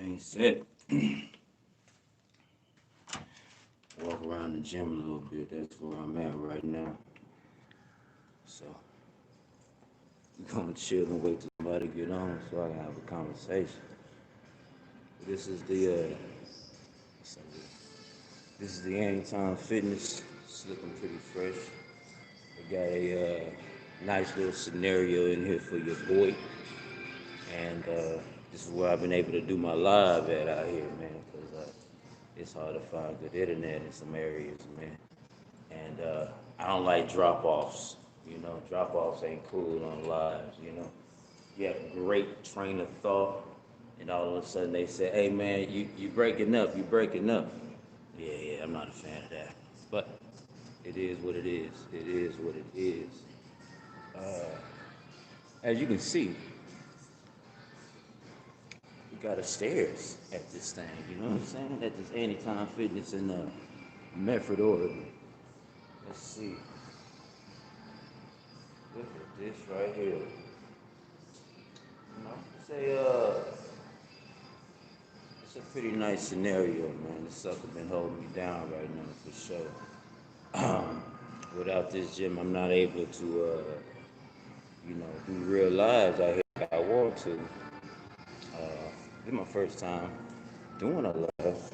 being said, walk around the gym a little bit. That's where I'm at right now. So we're gonna chill and wait till somebody get on so I can have a conversation. This is the Anytime Fitness. It's looking pretty fresh. We got a nice little scenario in here for your boy, and this is where I've been able to do my live at out here, man, because it's hard to find good internet in some areas, man. And I don't like drop-offs. Drop-offs ain't cool on lives, You have a great train of thought, and all of a sudden they say, hey, man, you breaking up, you breaking up. Yeah, I'm not a fan of that. But it is what it is. It is what it is. As you can see, we got a stairs at this thing, you know what I'm saying? At this Anytime Fitness in Medford, Oregon. Let's see. Look at this right here. It's a pretty nice scenario, man. This sucker been holding me down right now for sure. Without this gym, I'm not able to, do real lives out here like I want to. This is my first time doing a live,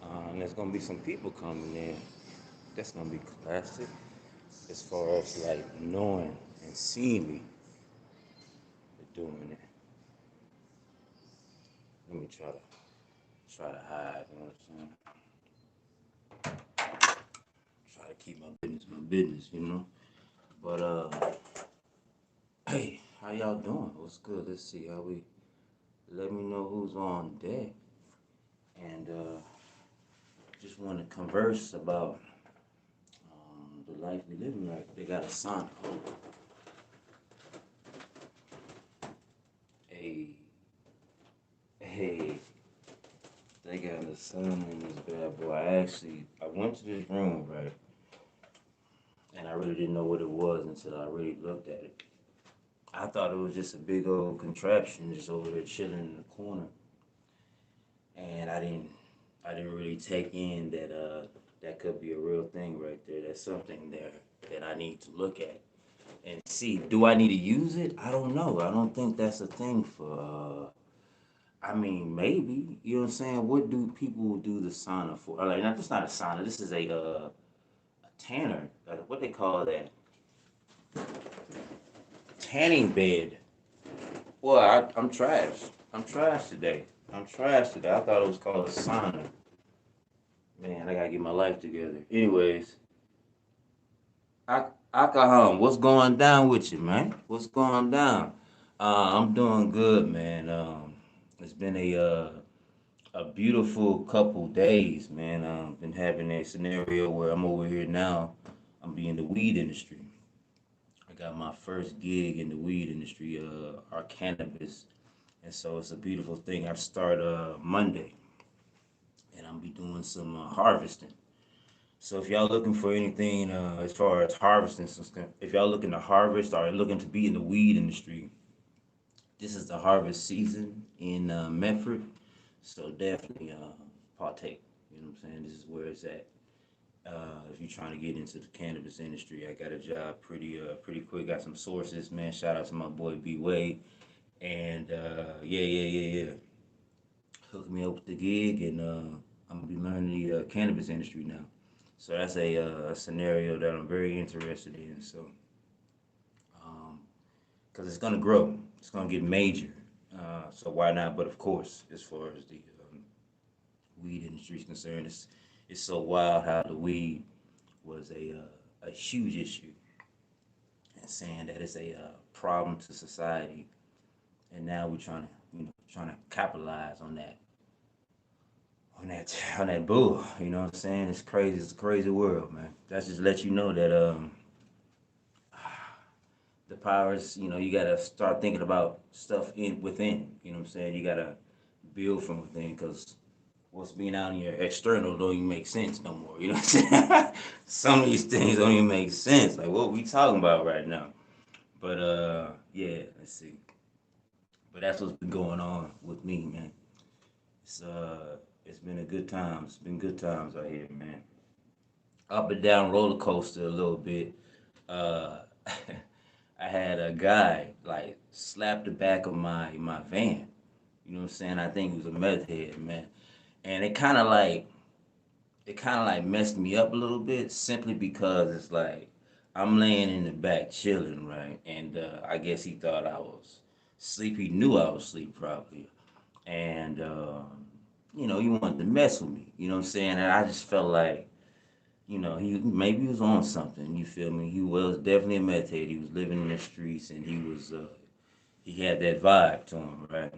and there's gonna be some people coming in. That's gonna be classic, as far as like knowing and seeing me doing it. Let me try to hide. You know what I'm saying? Try to keep my business, But hey, how y'all doing? What's good? Let's see how we. Let me know who's on deck, and just want to converse about the life we living right. They got a sign. Hey, they got a sign in this bad boy. I went to this room, right, and I really didn't know what it was until I really looked at it. I thought it was just a big old contraption just over there chilling in the corner, and I didn't really take in that that could be a real thing right there. That's something there that I need to look at and see. Do I need to use it? I don't know. I don't think that's a thing for. I mean, maybe. You know what I'm saying? What do people do the sauna for? Like, this is not a sauna. This is a tanner. What they call that? Tanning bed. Well, I'm trash. I'm trash today. I thought it was called a sauna. Man, I gotta get my life together. Anyways, alcohol. What's going down with you, man? What's going down? I'm doing good, man. It's been a beautiful couple days, man. Been having a scenario where I'm over here now. I'm be in the weed industry. I got my first gig in the weed industry, our cannabis, and so it's a beautiful thing. I start Monday, and I'm be doing some harvesting. So if y'all looking for anything as far as harvesting, if y'all looking to harvest or looking to be in the weed industry, this is the harvest season in Medford. So definitely partake. You know what I'm saying? This is where it's at. If you're trying to get into the cannabis industry, I got a job pretty quick. Got some sources, man. Shout out to my boy B Wade, and yeah. Hooked me up with the gig, and I'm gonna be learning the cannabis industry now. So that's a scenario that I'm very interested in. So, because it's gonna grow, it's gonna get major. So why not? But of course, as far as the weed industry is concerned, it's so wild how the weed was a huge issue, and saying that it's a problem to society, and now we're trying to capitalize on that bull. You know what I'm saying? It's crazy. It's a crazy world, man. That's just let you know that the powers. You gotta start thinking about stuff within. You know what I'm saying? You gotta build from within, because what's being out in your external don't even make sense no more. You know what I'm saying? Some of these things don't even make sense. Like, what we talking about right now? But yeah, let's see. But that's what's been going on with me, man. It's it's been a good time. It's been good times out here, man. Up and down roller coaster a little bit. Uh, I had a guy like slap the back of my van. You know what I'm saying? I think he was a meth head, man. And it kind of like messed me up a little bit simply because it's like I'm laying in the back chilling, right? And I guess he thought I was asleep. He knew I was asleep probably. And he wanted to mess with me. You know what I'm saying? And I just felt like, he was on something. You feel me? He was definitely a meth head. He was living in the streets, and he had that vibe to him, right?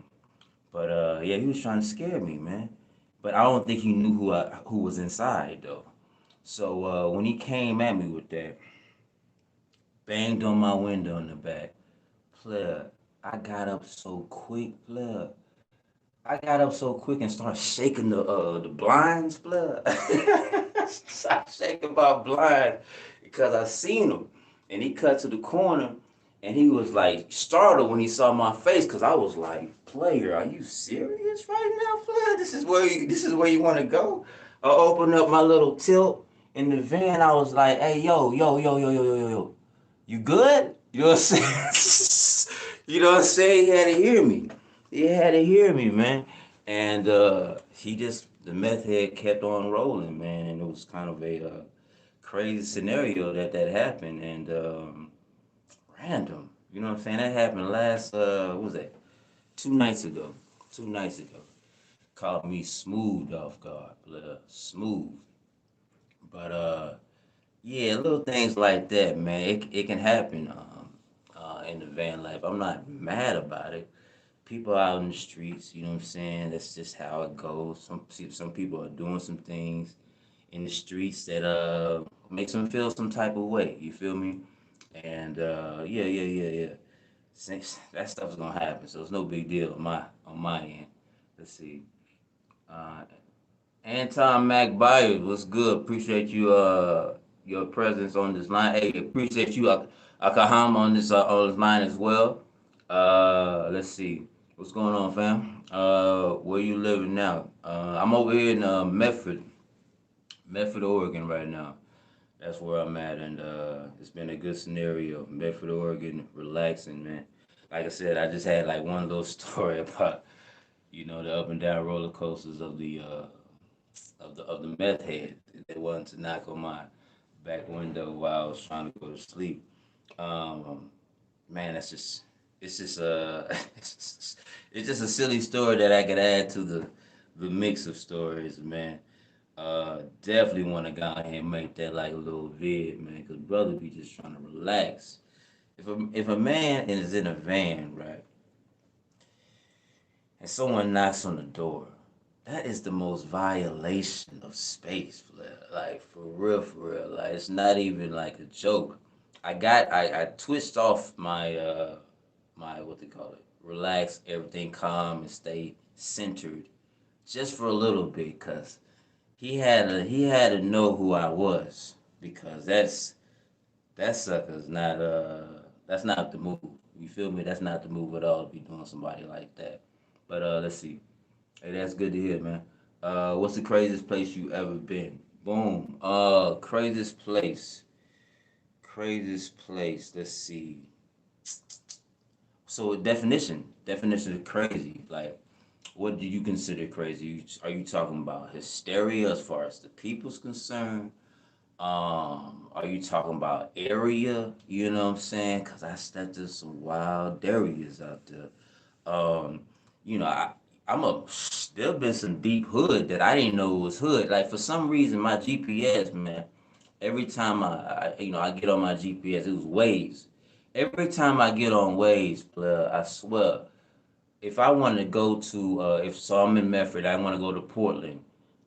But yeah, he was trying to scare me, man. But I don't think he knew who was inside though. So when he came at me with that, banged on my window in the back, player, I got up so quick, player. I got up so quick and started shaking the blinds, blood. Started shaking my blinds because I seen him, and he cut to the corner, and he was like startled when he saw my face, because I was like, "Player, are you serious right now, player? This is where you want to go?" I opened up my little tilt in the van. I was like, "Hey, yo, yo, yo, yo, yo, yo, yo, yo, you good?" You know what I'm saying? You know what I'm saying? He had to hear me. He had to hear me, man. And the meth head kept on rolling, man. And it was kind of a crazy scenario that happened, and random. You know what I'm saying? That happened last, what was that? 2 nights ago. 2 nights ago. Caught me smooth off guard, smooth. But yeah, little things like that, man. It can happen in the van life. I'm not mad about it. People out in the streets, you know what I'm saying? That's just how it goes. Some people are doing some things in the streets that makes them feel some type of way. You feel me? And yeah, yeah, yeah, yeah. That stuff's gonna happen, so it's no big deal on my end. Let's see. Uh, Anton Mac Byers, what's good? Appreciate you your presence on this line. Hey, appreciate you Akahama on this line as well. Let's see. What's going on, fam? Where you living now? I'm over here in Medford, Oregon right now. That's where I'm at, and it's been a good scenario. Medford, Oregon, relaxing, man. Like I said, I just had like one little story about the up and down roller coasters of the meth head that wanted to knock on my back window while I was trying to go to sleep. Um, man, it's just it's just a silly story that I could add to the mix of stories, man. Definitely want to go ahead and make that like a little vid, man, because brother be just trying to relax. If a man is in a van, right, and someone knocks on the door, that is the most violation of space, like for real. Like it's not even like a joke. I twitched off my what they call it, relax, everything calm and stay centered just for a little bit, cause he had to know who I was, because that sucker's not that's not the move. You feel me? That's not the move at all to be doing somebody like that. But let's see. Hey, that's good to hear, man. What's the craziest place you ever been? Boom. Craziest place. Craziest place. Let's see. So definition of crazy. Like, what do you consider crazy? Are you talking about hysteria as far as the people's concerned? Are you talking about area? You know what I'm saying? Cause I stepped in some wild areas out there. Um, I'm a there been some deep hood that I didn't know was hood. Like for some reason, my GPS, man. Every time I get on my GPS, it was Waze. Every time I get on Waze, I swear, if I want to go to if so I'm in Medford, I want to go to Portland.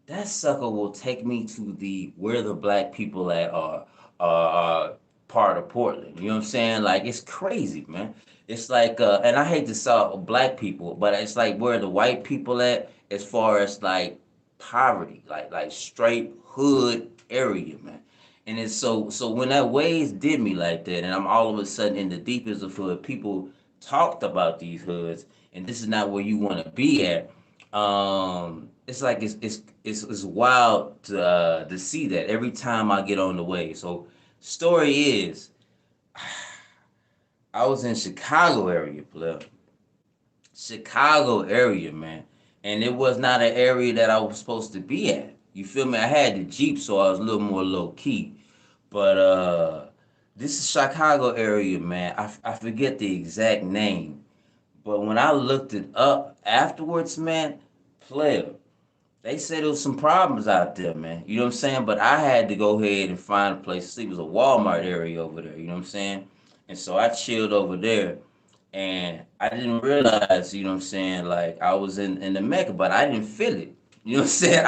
That sucker will take me to the where the black people at are part of Portland. You know what I'm saying? Like it's crazy, man. It's like and I hate to say black people, but it's like where the white people at as far as like poverty, like straight hood area, man. And it's so when that Waze did me like that, and I'm all of a sudden in the deepest of hood, people talked about these hoods, and this is not where you want to be at. It's like it's wild to see that every time I get on the wave. So story is, I was in Chicago area, player. Chicago area, man. And it was not an area that I was supposed to be at. You feel me? I had the Jeep, so I was a little more low key. But this is Chicago area, man. I forget the exact name. But when I looked it up afterwards, man, player, they said there was some problems out there, man. You know what I'm saying? But I had to go ahead and find a place to sleep. It was a Walmart area over there. You know what I'm saying? And so I chilled over there, and I didn't realize, you know what I'm saying, like I was in the Mecca, but I didn't feel it. You know what I'm saying?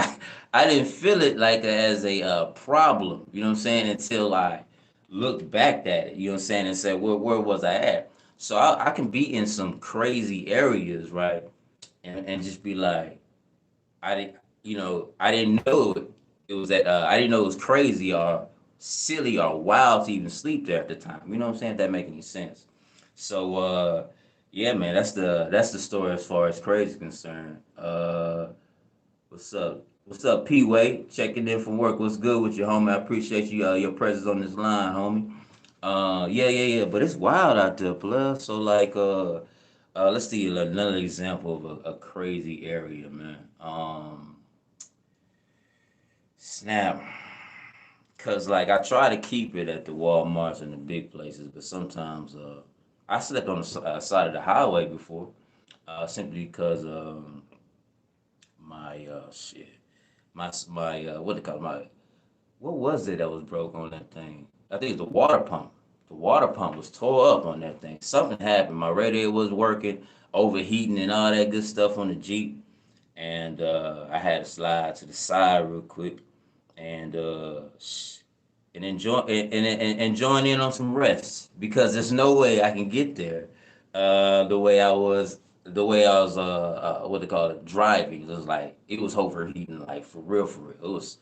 I didn't feel it like as a problem. You know what I'm saying? Until I looked back at it. You know what I'm saying? And said, where was I at? So I can be in some crazy areas, right? And just be like, I didn't, I didn't know it was that. I didn't know it was crazy or silly or wild to even sleep there at the time. You know what I'm saying? If that make any sense. So yeah, man, that's the story as far as crazy is concerned. What's up? What's up, P Way? Checking in from work. What's good with you, homie? I appreciate you your presence on this line, homie. Yeah. But it's wild out there, plus. So like let's see another example of a crazy area, man. Snap. Cause like I try to keep it at the Walmarts and the big places, but sometimes I slept on the side of the highway before, simply because my shit, my what they call it, my what was it that was broke on that thing? I think it's the water pump. The water pump was tore up on that thing. Something happened. My radiator was working, overheating and all that good stuff on the Jeep, and I had to slide to the side real quick and and join in on some rest because there's no way I can get there the way I was what they call it driving. It was like it was overheating like for real for real. It was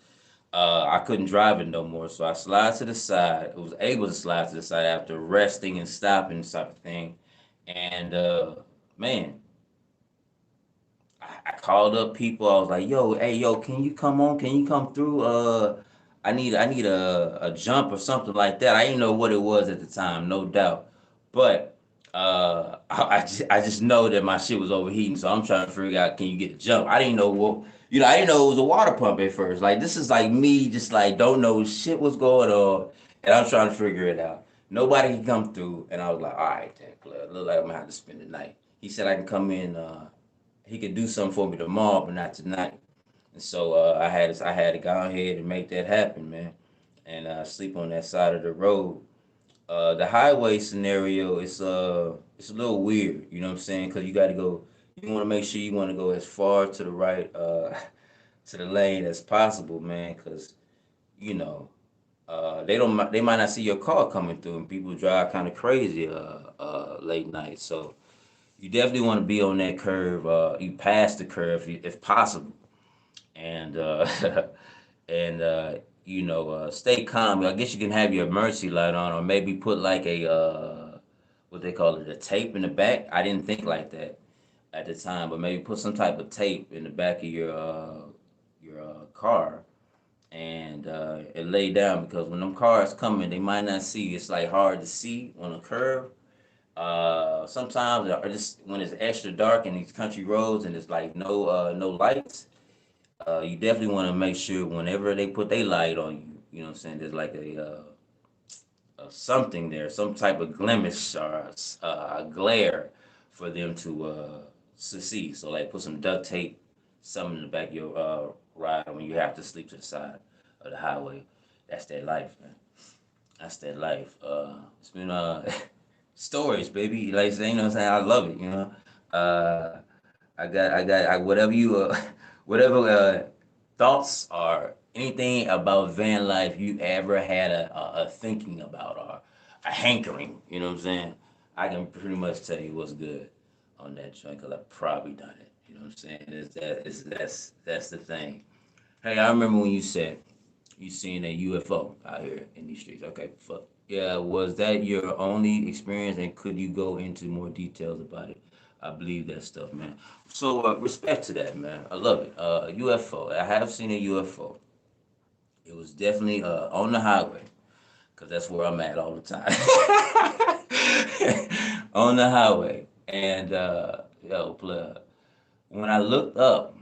I couldn't drive it no more, so I slid to the side. I was able to slide to the side after resting and stopping type of thing. And man, I called up people. I was like, "Yo, hey, yo, can you come on? Can you come through? I need a jump or something like that." I didn't know what it was at the time, no doubt, but I just know that my shit was overheating, so I'm trying to figure out can you get a jump. I didn't know what I didn't know it was a water pump at first. Like this is like me, just like don't know shit what's going on, and I'm trying to figure it out. Nobody can come through, and I was like, "All right, then, blood. Look like I'm gonna have to spend the night." He said I can come in. He could do something for me tomorrow, but not tonight. And so I had to go ahead and make that happen, man, and sleep on that side of the road. The highway scenario is it's a little weird, you know what I'm saying? Because you got to go. You want to make sure you want to go as far to the right to the lane as possible, man, because you know they might not see your car coming through, and people drive kind of crazy late night. So you definitely want to be on that curve. You pass the curve if possible, and and stay calm. I guess you can have your emergency light on, or maybe put like a what they call it, a tape in the back. I didn't think like that at the time, but maybe put some type of tape in the back of your car and lay down because when them cars coming, they might not see. It's like hard to see on a curve sometimes or just when it's extra dark in these country roads and it's like no lights, you definitely want to make sure whenever they put their light on you, you know what I'm saying, there's like a something there, some type of blemish or a glare for them to see. So like put some duct tape, something in the back of your ride when you have to sleep to the side of the highway. That's that life, man. That's that life. It's been stories, baby. Like I say, you know what I'm saying? I love it, you know. Uh, whatever whatever thoughts or anything about van life you ever had a thinking about or a hankering, you know what I'm saying? I can pretty much tell you what's good on that joint because I've probably done it. You know what I'm saying? That's the thing. Hey, I remember when you said you seen a UFO out here in these streets. Okay, fuck. Yeah, was that your only experience, and could you go into more details about it? I believe that stuff, man. So respect to that, man. I love it. UFO. I have seen a UFO. It was definitely on the highway, cause that's where I'm at all the time. On the highway, and when I looked up,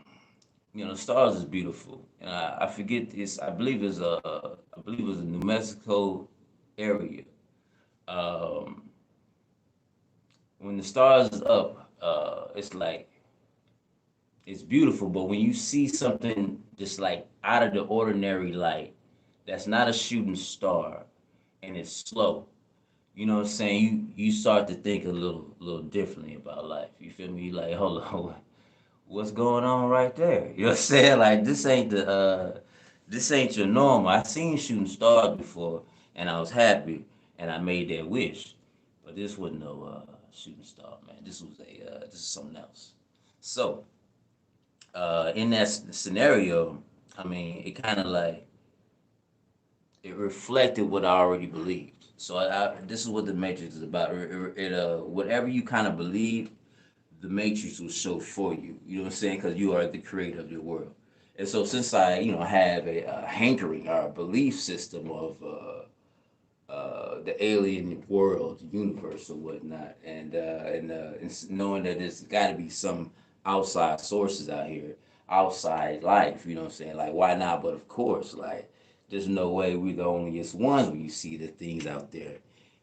the stars is beautiful, and I forget this. I believe it's a New Mexico area. Um, when the stars is up, it's like it's beautiful. But when you see something just like out of the ordinary, like that's not a shooting star, and it's slow. You know what I'm saying? You start to think a little differently about life. You feel me? You like, hold on, what's going on right there? You know what I'm saying? Like this ain't your normal. I seen shooting stars before, and I was happy, and I made that wish. But this wasn't no shooting star, man. This is something else. So in that scenario, I mean, it kind of like it reflected what I already believed. So this is what the Matrix is about. Whatever you kind of believe, the Matrix will show for you. You know what I'm saying? Because you are the creator of your world. And so since I, have a hankering or a belief system of the alien world, universe, or whatnot, and knowing that there's got to be some outside sources out here, outside life. You know what I'm saying? Like, why not? But of course, like, there's no way we're the onlyest ones when you see the things out there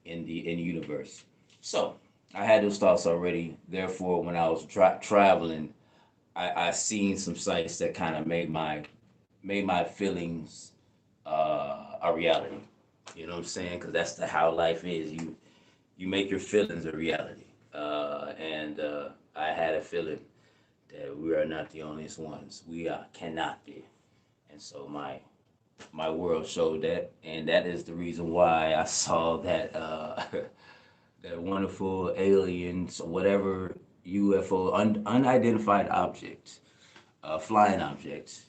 in the universe. So I had those thoughts already. Therefore, when I was traveling, I seen some sites that kind of made my feelings a reality. You know what I'm saying? Because that's how life is. You make your feelings a reality. And I had a feeling that we are not the only ones. We cannot be. And so my world showed that, and that is the reason why I saw that that wonderful aliens, whatever UFO, unidentified object, flying object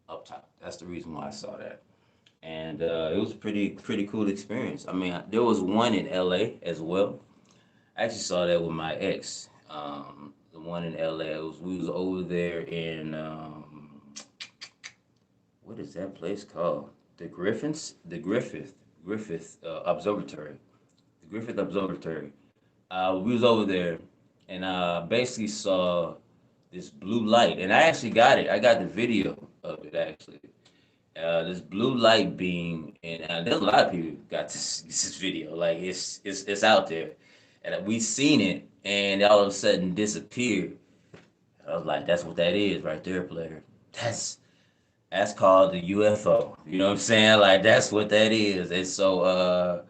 up top. That's the reason why I saw that. And it was a pretty cool experience. I mean, there was one in LA as well. I actually saw that with my ex. The one in LA. We was over there in what is that place called? The Griffith Observatory. The Griffith Observatory. We was over there, and basically saw this blue light, and I actually got it. I got the video of it actually. This blue light beam, and there's a lot of people got this video. Like it's out there, and we seen it, and all of a sudden disappeared. I was like, that's what that is right there, player. That's that's called the UFO. You know what I'm saying? Like that's what that is. And so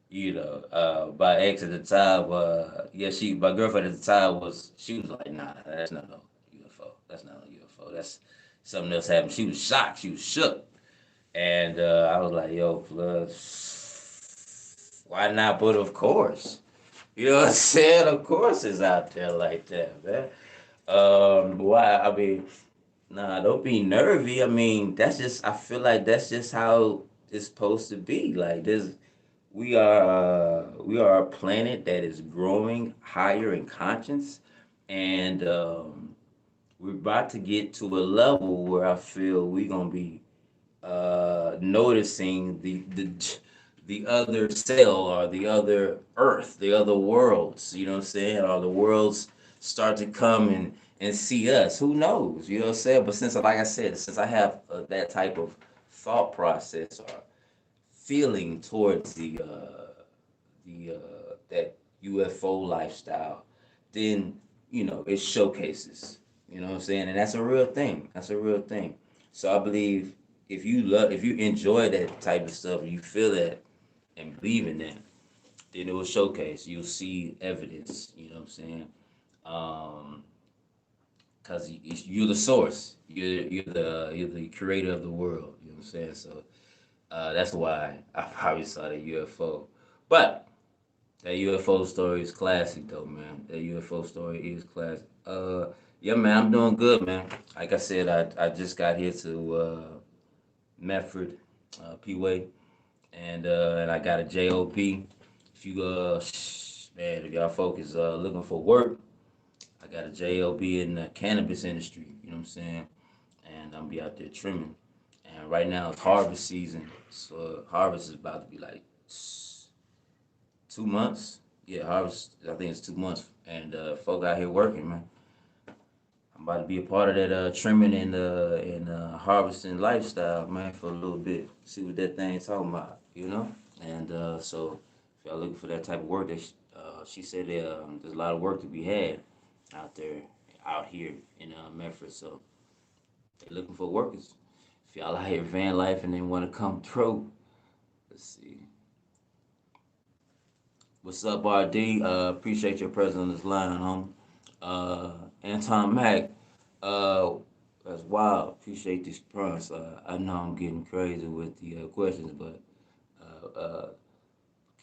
my ex at the time, my girlfriend at the time she was like, nah, that's not no UFO. That's not no UFO. That's something else happened. She was shocked. She was shook. And I was like, yo, plus, why not? But of course. You know what I'm saying? Of course it's out there like that, man. Why? I mean, nah, don't be nervy. I mean, I feel like that's just how it's supposed to be. Like, we are a planet that is growing higher in conscience. And we're about to get to a level where I feel we're going to be noticing the other cell or the other earth, the other worlds, you know what I'm saying? Or the worlds start to come and see us. Who knows? You know what I'm saying? But since, like I said, since I have that type of thought process or feeling towards the that UFO lifestyle, then it showcases. You know what I'm saying? And that's a real thing. That's a real thing. So I believe if you enjoy that type of stuff, and you feel that and believe in that, then it will showcase. You'll see evidence. You know what I'm saying? Um, because you're the source. You're the creator of the world. You know what I'm saying? So that's why I probably saw the UFO. But that UFO story is classic, though, man. That UFO story is classic. Yeah, man, I'm doing good, man. Like I said, I just got here to Medford, P-Way, and I got a job. If you man, if y'all folks is looking for work, I got a job in the cannabis industry. You know what I'm saying? And I'm be out there trimming. And right now it's harvest season, so harvest is about to be like 2 months. Yeah, harvest. I think it's 2 months, and folk out here working, man. I'm about to be a part of that trimming and harvesting lifestyle, man, for a little bit. See what that thing's talking about, you know. And so, if y'all looking for that type of work, that she said there's a lot of work to be had out there, out here in Memphis. So they're looking for workers. If y'all out here van life and they want to come through, let's see. What's up, RD? Appreciate your presence on this line, homie. Anton Mack, uh, that's wild. Appreciate this response. I know I'm getting crazy with the questions, but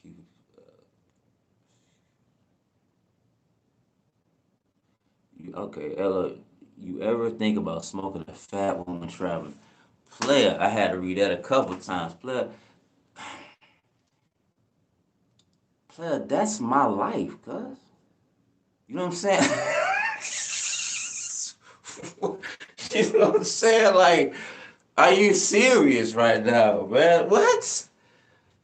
keep, okay, Ella, you ever think about smoking a fat woman traveling? Player, I had to read that a couple times. Player, that's my life, cuz. You know what I'm saying? You know what I'm saying? Like, are you serious right now, man? What?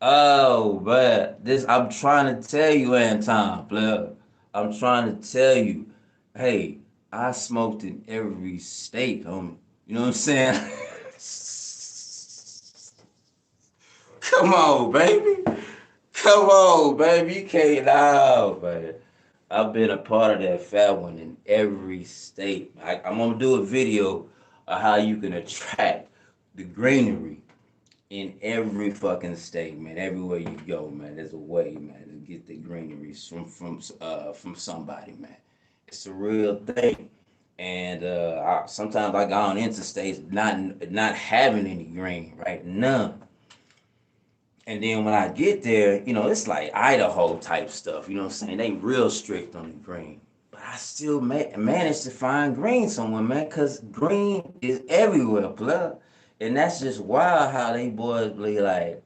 Oh, man. I'm trying to tell you, Anton, player. I'm trying to tell you, hey, I smoked in every state, homie. You know what I'm saying? Come on, baby. Come on, baby. You can't out, man. I've been a part of that fat one in every state. I'm gonna do a video of how you can attract the greenery in every fucking state, man. Everywhere you go, man, there's a way, man, to get the greenery from somebody, man. It's a real thing. And sometimes I go on interstates not having any green, right? None. And then when I get there, it's like Idaho type stuff. You know what I'm saying? They real strict on the green. But I still managed to find green somewhere, man, because green is everywhere, blood. And that's just wild how they boys be like,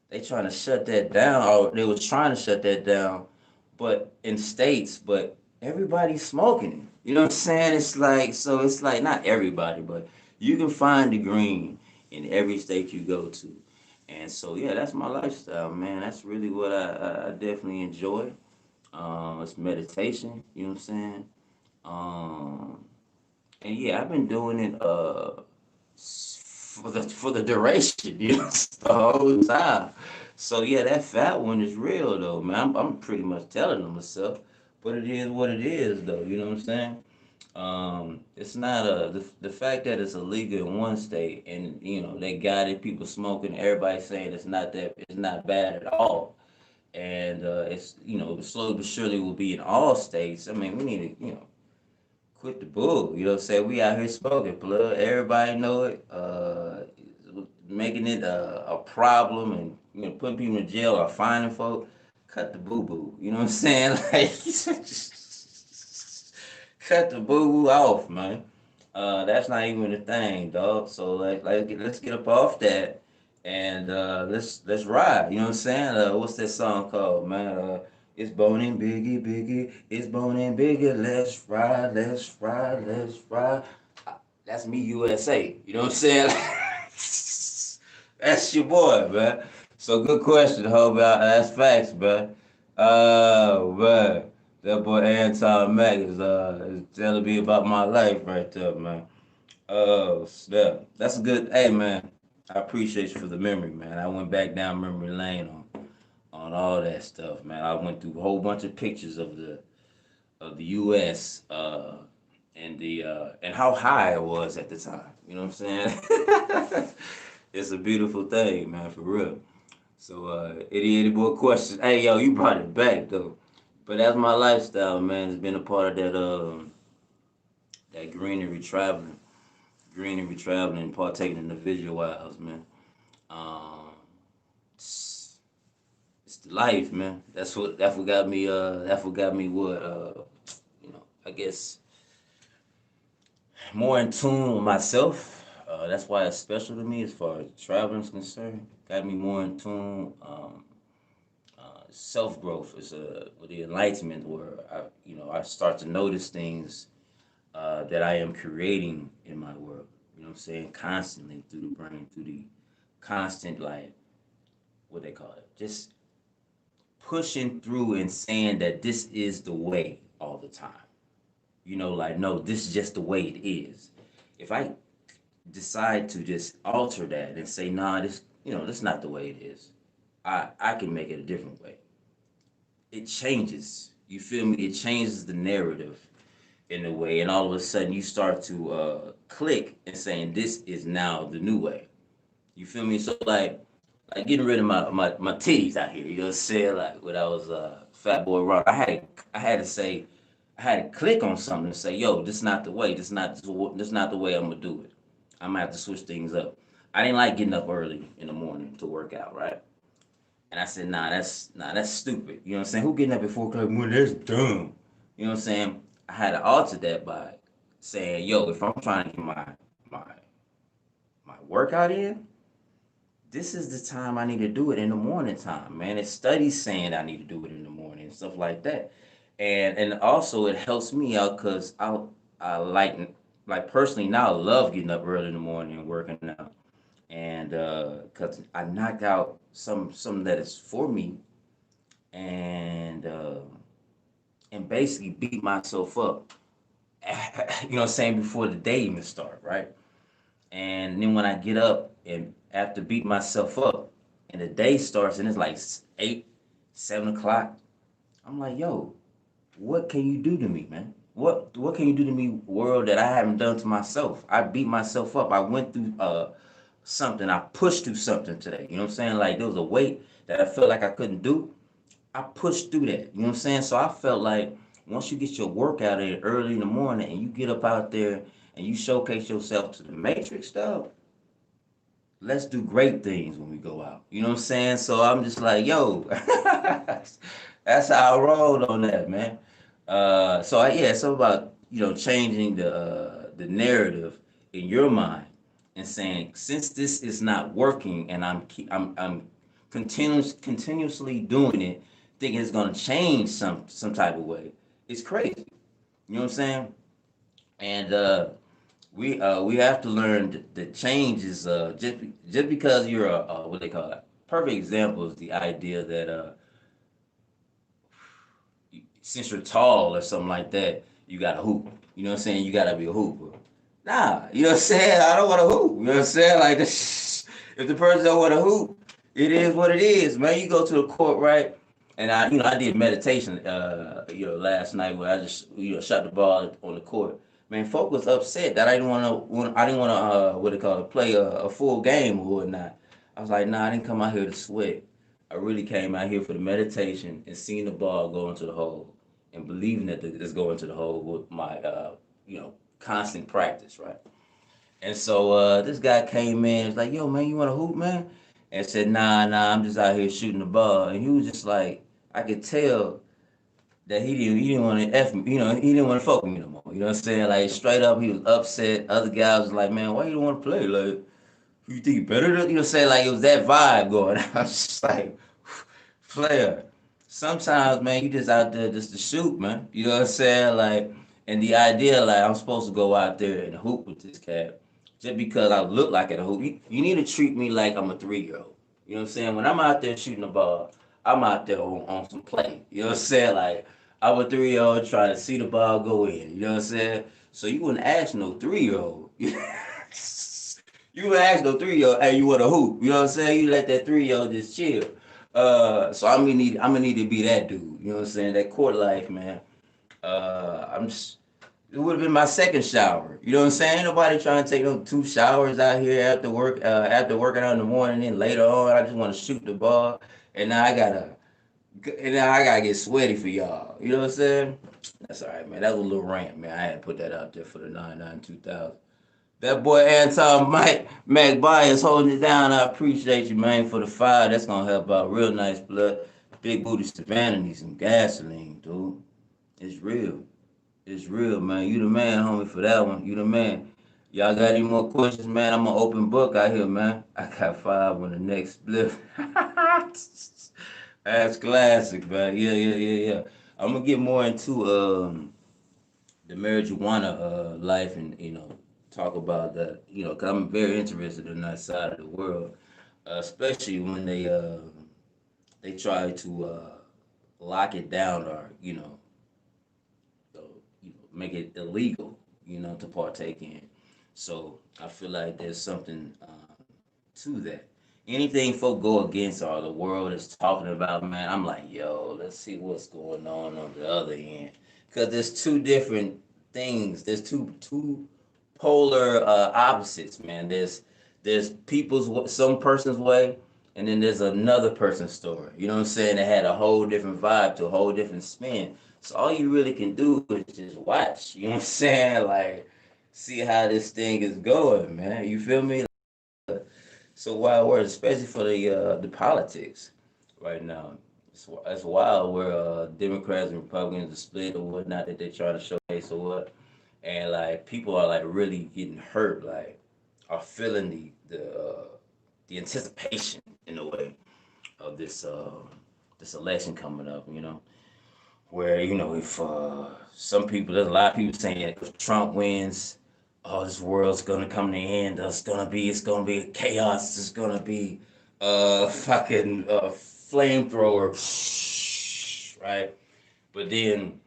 they trying to shut that down, or they was trying to shut that down, but in states, but everybody's smoking it. You know what I'm saying? It's like not everybody, but you can find the green in every state you go to. And so yeah, that's my lifestyle, man. That's really what I definitely enjoy. It's meditation, you know what I'm saying? Um, and yeah, I've been doing it for the duration, the whole time. So yeah, that fat one is real though, man. I'm pretty much telling them myself, but it is what it is though. You know what I'm saying? It's not the fact that it's illegal in one state and they got it, people smoking, everybody saying it's not bad at all, and it's slowly but surely will be in all states. I mean, we need to quit the bull. You know what I'm saying? We out here smoking blood. Everybody know it. Making it a problem and putting people in jail or fining folk. Cut the boo boo. You know what I'm saying? Like cut the boo boo off, man. That's not even a thing, dog. So let's get up off that and let's ride. You know what I'm saying? What's that song called, man? It's boning biggie, biggie. It's boning biggie. Let's ride, let's ride, let's ride. That's me, USA. You know what I'm saying? That's your boy, man. So good question, Hobie. That's facts, man. Man. That boy Anton Mack is telling me about my life right there, man. Oh, snap. That's a good. Hey, man. I appreciate you for the memory, man. I went back down memory lane on all that stuff, man. I went through a whole bunch of pictures of the U.S. And how high it was at the time. You know what I'm saying? It's a beautiful thing, man, for real. So, itty boy question. Hey, yo, you brought it back though. But that's my lifestyle, man. It's been a part of that greenery traveling, and partaking in the visuals, man. Um, it's, it's the life, man. That's what got me. That's what got me. What I guess more in tune with myself. That's why it's special to me as far as traveling is concerned. Got me more in tune. self growth is with the enlightenment where I start to notice things that I am creating in my world. You know what I'm saying? Constantly through the brain, through the constant like what they call it, just pushing through and saying that this is the way all the time. Like no, this is just the way it is. If I decide to just alter that and say, nah, this is not the way it is. I can make it a different way. It changes. You feel me? It changes the narrative in a way, and all of a sudden you start to click and saying this is now the new way. You feel me? So like getting rid of my titties out here. You know what I'm saying? Like when I was fat boy rock, I had to click on something and say, yo, this is not the way. This not the way I'm gonna do it. I'm gonna have to switch things up. I didn't like getting up early in the morning to work out, right? And I said, that's stupid. You know what I'm saying? Who getting up at 4 o'clock in the morning? That's dumb. You know what I'm saying? I had to alter that by saying, yo, if I'm trying to get my my workout in, this is the time I need to do it in the morning time, man. It's studies saying I need to do it in the morning and stuff like that. And also it helps me out because I like personally now I love getting up early in the morning and working out. And because I knock out some that is for me and and basically beat myself up. You know what I'm saying, before the day even start, right? And then when I get up and after beat myself up and the day starts and it's like 8, 7 o'clock, I'm like, yo, what can you do to me, man? What can you do to me, world, that I haven't done to myself? I beat myself up. I went through something. I pushed through something today. You know what I'm saying? Like there was a weight that I felt like I couldn't do. I pushed through that. You know what I'm saying? So I felt like once you get your workout in early in the morning and you get up out there and you showcase yourself to the matrix stuff, let's do great things when we go out. You know what I'm saying? So I'm just like, yo, that's how I rolled on that, man. Yeah, it's all about changing the narrative in your mind and saying since this is not working and I'm continuously doing it, thinking it's gonna change some type of way. It's crazy. You know what I'm saying? And we have to learn that change is just because you're a what they call it. Perfect example is the idea that since you're tall or something like that, you got to hoop. You know what I'm saying? You got to be a hooper. Nah, you know what I'm saying? I don't want to hoop. You know what I'm saying? Like this, if the person don't want to hoop, it is what it is, man. You go to the court, right? And I did meditation, last night where I just, shot the ball on the court. Man, folk was upset that I didn't want to, what they call it, play a full game or whatnot. I was like, nah, I didn't come out here to sweat. I really came out here for the meditation and seeing the ball go into the hole and believing that it's going to the hole with my, constant practice, right? And so this guy came in, was like, "Yo, man, you want to hoop, man?" And said, "Nah, I'm just out here shooting the ball." And he was just like, I could tell that he didn't want to f me, he didn't want to fuck with me no more. You know what I'm saying? Like straight up, he was upset. Other guys was like, "Man, why you don't want to play? Like, you think you better than?" You know what I'm saying? Like it was that vibe going. I was just like, player. Sometimes, man, you just out there just to shoot, man. You know what I'm saying? Like, and the idea, like, I'm supposed to go out there and hoop with this cat just because I look like it a hoop. You need to treat me like I'm a 3-year-old. You know what I'm saying? When I'm out there shooting the ball, I'm out there on some play. You know what I'm saying? Like, I'm a 3-year-old trying to see the ball go in. You know what I'm saying? So you wouldn't ask no 3-year-old. You would ask no 3-year-old, hey, you want to hoop? You know what I'm saying? You let that 3-year-old just chill. So I'm gonna need to be that dude. You know what I'm saying? That court life, man. I'm just. It would have been my second shower. You know what I'm saying? Ain't nobody trying to take no 2 showers out here after work, after working out in the morning. And later on, I just want to shoot the ball, and now I gotta get sweaty for y'all. You know what I'm saying? That's all right, man. That was a little rant, man. I had to put that out there for the 99 2000. That boy Anton Mike McByers holding it down. I appreciate you, man, for the fire. That's gonna help out real nice, blood. Big booty Savannah needs some gasoline, dude. It's real. It's real, man. You the man, homie, for that one. You the man. Y'all got any more questions, man? I'm an open book out here, man. I got 5 on the next split. That's classic, man. Yeah. I'm gonna get more into the marijuana life, and talk about that. Cause I'm very interested in that side of the world, especially when they try to lock it down, or uh, make it illegal, to partake in. So I feel like there's something to that. Anything folk go against or the world is talking about, man, I'm like, yo, let's see what's going on the other end. Because there's two different things. There's two polar opposites, man. There's some person's way, and then there's another person's story. You know what I'm saying? It had a whole different vibe to a whole different spin. So all you really can do is just watch. You know what I'm saying? Like, see how this thing is going, man. You feel me? So wild world, especially for the politics right now. It's wild where Democrats and Republicans are split or whatnot, that they're trying to showcase or what, and like people are like really getting hurt, like are feeling the anticipation in a way of this election coming up. Where if some people, there's a lot of people saying if Trump wins, oh, this world's gonna come to an end. It's gonna be chaos. It's gonna be fucking flamethrower, right? But then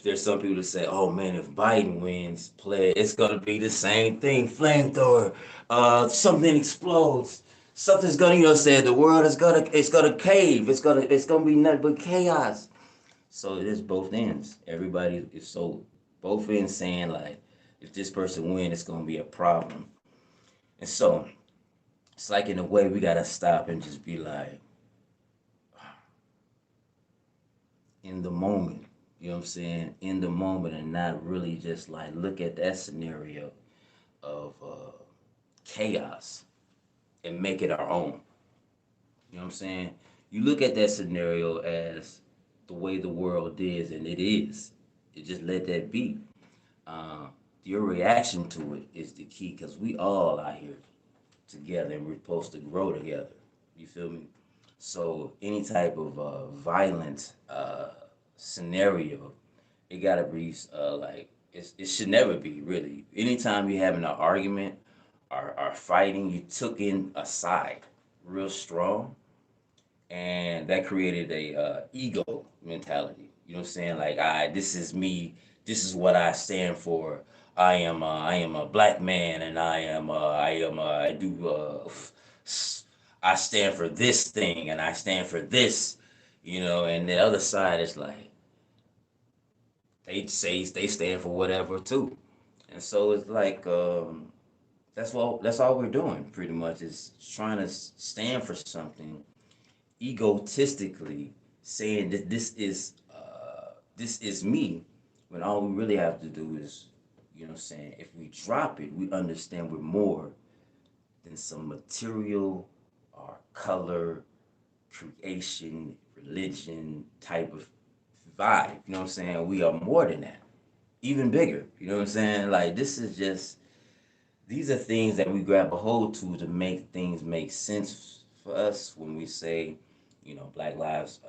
there's some people that say, oh man, if Biden wins, it's gonna be the same thing, flamethrower. Something explodes. Something's gonna, say the world is gonna cave. It's gonna be nothing but chaos. So it is both ends. Everybody is so both ends saying like, if this person wins, it's gonna be a problem. And so it's like in a way we gotta stop and just be like in the moment. You know what I'm saying? In the moment, and not really just like look at that scenario of chaos and make it our own. You know what I'm saying? You look at that scenario as the way the world is, and it is. You just let that be. Uh, your reaction to it is the key, because we all out here together and we're supposed to grow together. You feel me? So any type of violent scenario, it gotta be like it should never be really. Anytime you're having an argument or fighting, you took in a side real strong, and that created a ego mentality. You know what I'm saying? Like, this is me. This is what I stand for. I am a black man, and I do I stand for this thing, and I stand for this. And the other side is like they say they stand for whatever too, and so it's like that's all we're doing pretty much, is trying to stand for something egotistically, saying that this is me, when all we really have to do is, what I'm saying, if we drop it, we understand we're more than some material or color, creation, religion type of vibe. You know what I'm saying? We are more than that, even bigger. You know what I'm saying? Like, these are things that we grab a hold to make things make sense for us when we say, Black Lives,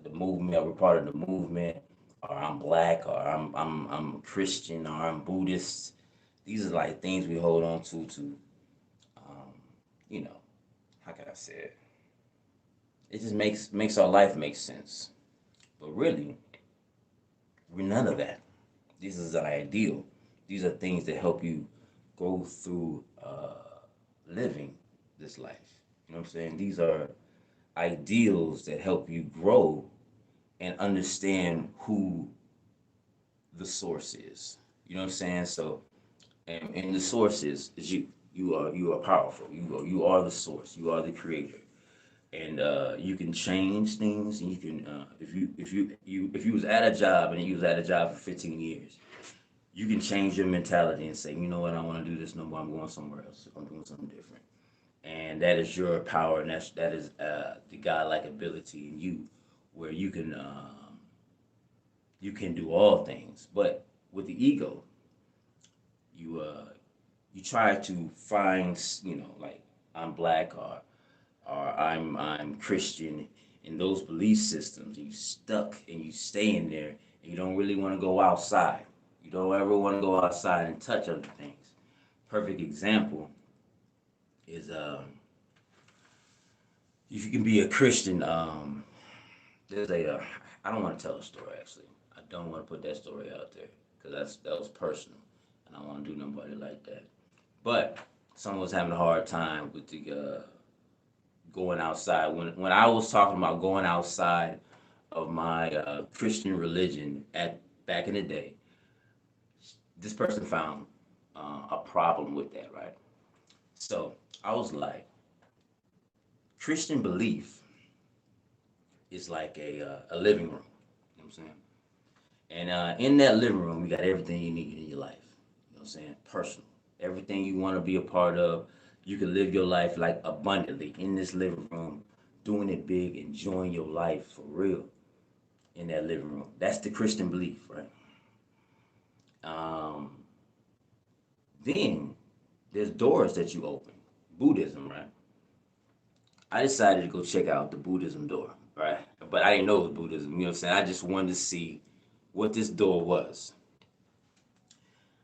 the movement, or we're part of the movement, or I'm black, or I'm Christian, or I'm Buddhist. These are like things we hold on to, um, you know, how can I say it? It just makes our life make sense. But really, we're none of that. This is an ideal. These are things that help you go through living this life. You know what I'm saying? These are ideals that help you grow and understand who the source is. You know what I'm saying? So, and the source is you. You are powerful. You are the source. You are the creator, and you can change things. And you can if you was at a job and you was at a job for 15 years, you can change your mentality and say, you know what, I don't want to do this no more. I'm going somewhere else. I'm doing something different. And that is your power, and that is the godlike ability in you, where you can do all things. But with the ego, you try to find, like, I'm black, or I'm Christian, in those belief systems. You stuck and you stay in there, and you don't really want to go outside. You don't ever want to go outside and touch other things. Perfect example is if you can be a Christian. There's I don't want to tell a story actually. I don't want to put that story out there because that was personal, and I don't want to do nobody like that. But someone was having a hard time with the going outside. When I was talking about going outside of my Christian religion at back in the day, this person found a problem with that, right? So I was like, Christian belief is like a living room. You know what I'm saying? And in that living room, you got everything you need in your life. You know what I'm saying? Personal. Everything you want to be a part of. You can live your life like abundantly in this living room, doing it big, enjoying your life for real in that living room. That's the Christian belief, right? Um, then there's doors that you open. Buddhism, right? I decided to go check out the Buddhism door, right? But I didn't know it was Buddhism, you know what I'm saying? I just wanted to see what this door was.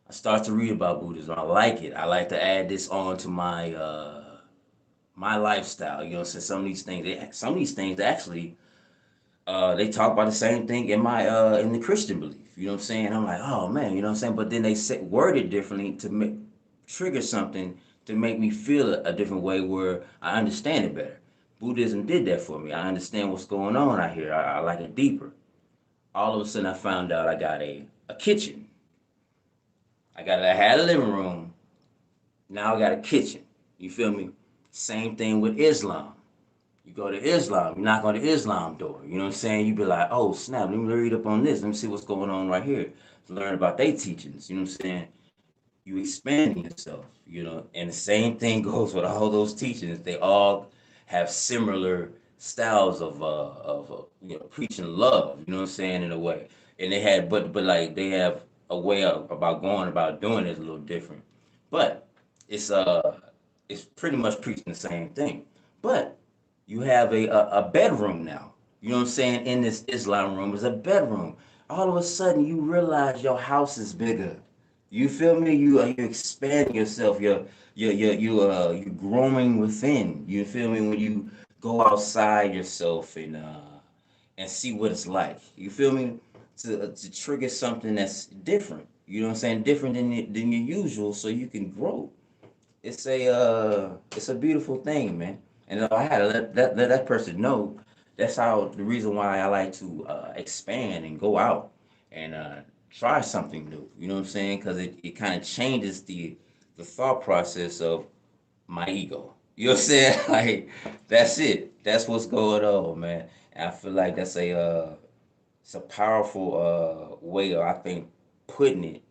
I started to read about Buddhism. I like it. I like to add this on to my lifestyle. You know what I'm saying? Some of these things actually they talk about the same thing in my in the Christian belief. You know what I'm saying? I'm like, oh man, you know what I'm saying? But then they word it differently to trigger something to make me feel a different way where I understand it better. Buddhism did that for me. I understand what's going on out here. I like it deeper. All of a sudden, I found out I got a kitchen. I had a living room. Now I got a kitchen. You feel me? Same thing with Islam. You go to Islam, you knock on the Islam door. You know what I'm saying? You be like, oh snap, let me read up on this. Let me see what's going on right here. Learn about their teachings. You know what I'm saying? You expanding yourself. You know, and the same thing goes with all those teachings. They all have similar styles of preaching love. You know what I'm saying, in a way. And they had, but like they have a way about going about doing it a little different. But it's it's pretty much preaching the same thing. But you have a bedroom now. You know what I'm saying? In this Islam room is a bedroom. All of a sudden, you realize your house is bigger. You feel me? You expand yourself. You growing within. You feel me? When you go outside yourself and see what it's like. You feel me? To trigger something that's different. You know what I'm saying? Different than your usual, so you can grow. It's a beautiful thing, man. And I had to let that person know. That's how the reason why I like to expand and go out and try something new. You know what I'm saying? Because it kind of changes the thought process of my ego. You know what I'm saying? Like that's it. That's what's going on, man. And I feel like that's it's a powerful way of, I think, putting it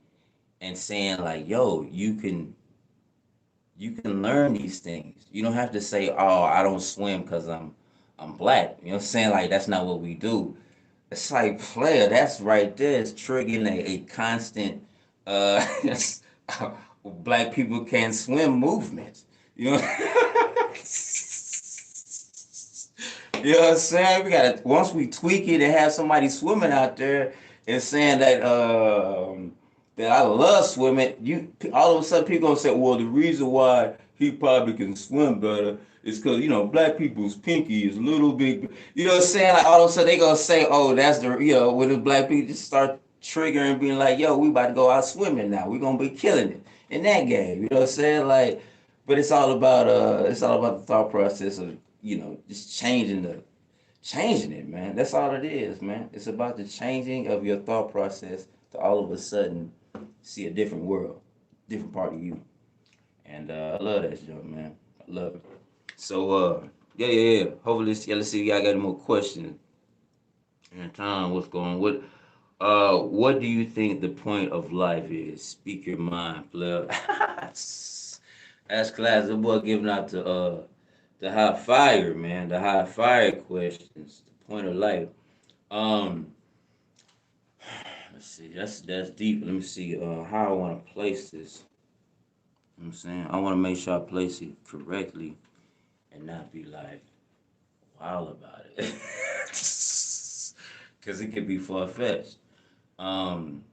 and saying like, yo, you can learn these things. You don't have to say, "Oh, I don't swim because I'm black." You know what I'm saying? Like that's not what we do. It's like player. That's right there. It's triggering a constant uh, black people can't swim movement. You know. You know what I'm saying? We gotta once we tweak it and have somebody swimming out there and saying that I love swimming, you all of a sudden people gonna say, well, the reason why he probably can swim better is because black people's pinky is a little big. You know what I'm saying? Like all of a sudden they gonna say, oh, that's the when the black people just start triggering, being like, yo, we about to go out swimming now. We gonna be killing it in that game. You know what I'm saying? Like, but it's all about the thought process of just changing it, man. That's all it is, man. It's about the changing of your thought process to all of a sudden see a different world, different part of you. And I love that show, man. I love it. So yeah. Hopefully, let's see if y'all got any more questions. And Tom, what's going on? What do you think the point of life is? Speak your mind, player. That's class. The boy giving out the high fire, man. The high fire questions. The point of life. Um, let's see. That's deep. Let me see how I want to place this. You know what I'm saying? I want to make sure I place it correctly and not be like wild about it. because it could be far-fetched. Um,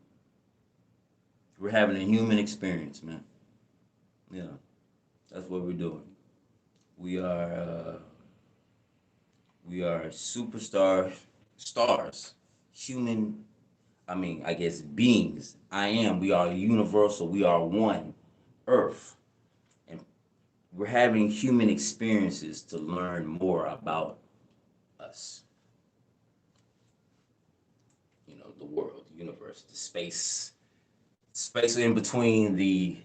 we're having a human experience, man. Yeah, that's what we're doing. We are we are superstar stars, human. I mean, I guess beings. I am. We are universal. We are one Earth, and we're having human experiences to learn more about us. You know, the world, the universe, the space in between the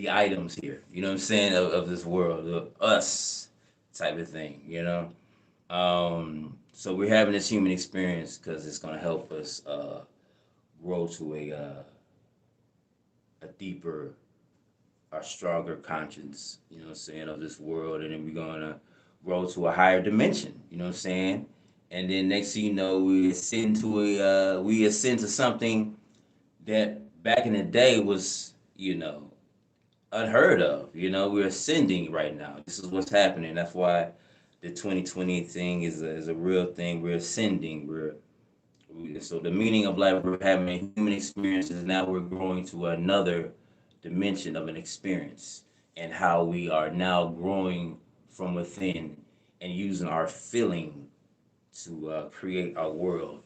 items here. You know what I'm saying of this world, us type of thing. You know. So we're having this human experience because it's gonna help us grow to a deeper, a stronger conscience. You know what I'm saying of this world, and then we're gonna grow to a higher dimension. You know what I'm saying. And then next thing you know, we ascend to something that back in the day was, unheard of. You know, we're ascending right now. This is what's happening. That's why the 2020 thing is a real thing. We're ascending. So the meaning of life, we're having a human experience, is now we're growing to another dimension of an experience, and how we are now growing from within and using our feeling to create our world.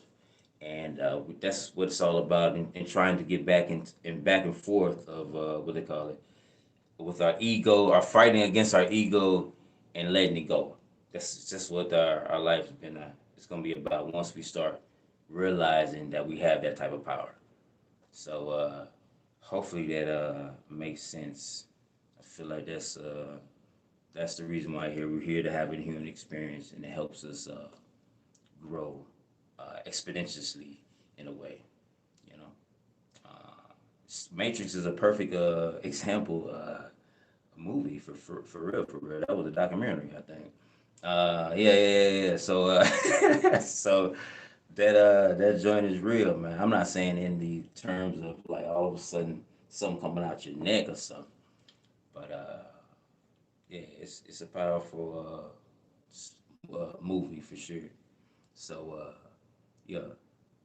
And that's what it's all about, and trying to get back in back and forth of what they call it, with our ego, our fighting against our ego and letting it go. That's just what our life's been. It's gonna be about once we start realizing that we have that type of power. So hopefully that makes sense. I feel like that's the reason why we're here to have a human experience, and it helps us grow exponentially in a way. You know, Matrix is a perfect example. Movie for real, for real. That was a documentary, I think. Yeah. So so that joint is real, man. I'm not saying in the terms of like all of a sudden something coming out your neck or something, but yeah, it's a powerful movie for sure. So yeah,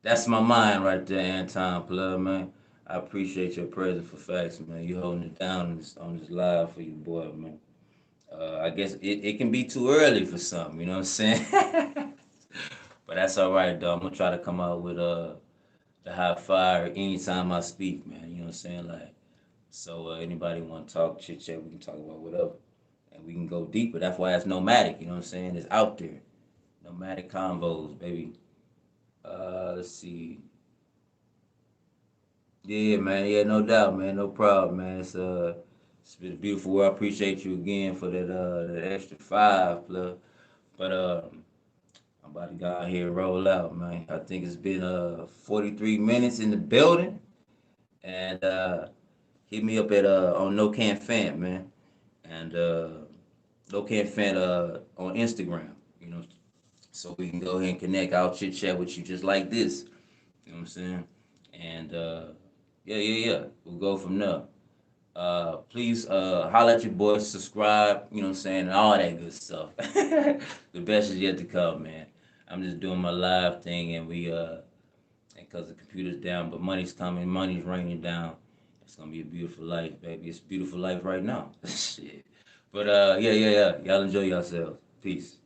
that's my mind right there, Anton Plug, man. I appreciate your presence for facts, man. You holding it down on this live for you, boy, man. I guess it can be too early for some, you know what I'm saying? But that's all right, though. I'm gonna try to come out with the high fire anytime I speak, man. You know what I'm saying? Like, so anybody want to talk, chit chat, we can talk about whatever, and we can go deeper. That's why it's nomadic. You know what I'm saying? It's out there. Nomadic Convos, baby. Let's see. Yeah, man. Yeah, no doubt, man. No problem, man. It's been beautiful. I appreciate you again for that extra 5, plus. But I'm about to go out here and roll out, man. I think it's been 43 minutes in the building, and hit me up at on No Can Fant, man, and No Can Fant on Instagram. You know, so we can go ahead and connect. I'll chit chat with you just like this. You know what I'm saying? And yeah. We'll go from there. Please holler at your boys, subscribe, you know what I'm saying, and all that good stuff. The best is yet to come, man. I'm just doing my live thing, and we because the computer's down, but money's coming, money's raining down. It's gonna be a beautiful life, baby. It's a beautiful life right now. Shit. But yeah. Y'all enjoy yourselves. Peace.